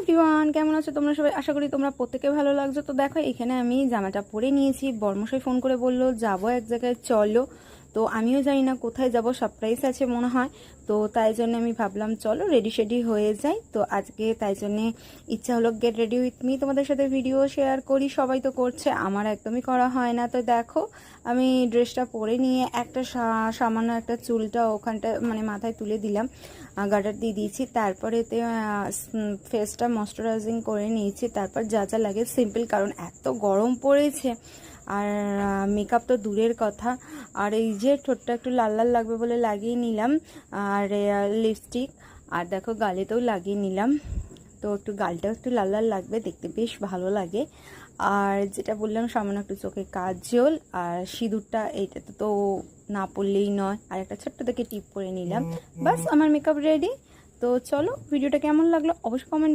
Everyone, কেমন আছো তোমরা সবাই? আশা করি তোমরা প্রত্যেকে ভালো লাগছো। তো দেখো এখানে আমি জামাটা পরে নিয়েছি। বর্মশাই ফোন করে বললো যাবো এক জায়গায়, চলো। তো আমিও জানি না কোথায় যাব, সারপ্রাইজ আছে মনে হয়। তো তাই জন্য আমি ভাবলাম চলো রেডি শেডি হয়ে যাই। তো আজকে তাই জন্যে ইচ্ছা হলো গেট রেডি উইথ মি, তোমাদের সাথে ভিডিও শেয়ার করি। সবাই তো করছে, আমার একদমই করা হয় না। তো দেখো আমি ড্রেসটা পরে নিয়ে একটা সামান্য একটা চুলটা ওখানটা মানে মাথায় তুলে দিলাম, গার্ডার দিয়ে দিয়েছি। তারপরে ফেসটা ময়শ্চারাইজিং করে নিয়েছি। তারপর যা যা লাগে সিম্পল, কারণ এত গরম পড়েছে। আর মেকআপ তো দূরের কথা। আর এই যে ঠোঁটটা একটু লাল লাল লাগবে বলে লাগিয়ে নিলাম, আর লিপস্টিক। আর দেখো গালেতেও লাগিয়ে নিলাম। তো একটু গালটাও একটু লাল লাল লাগবে, দেখতে বেশ ভালো লাগে। আর যেটা বললাম সামান্য একটু চোখে কাজল আর সিঁদুরটা, এইটাতে তো না পড়লেই নয়। আর একটা ছোট্ট থেকে টিপ করে নিলাম, বাস আমার মেকআপ রেডি। তো চলো, ভিডিওটা কেমন লাগলো অবশ্যই কমেন্ট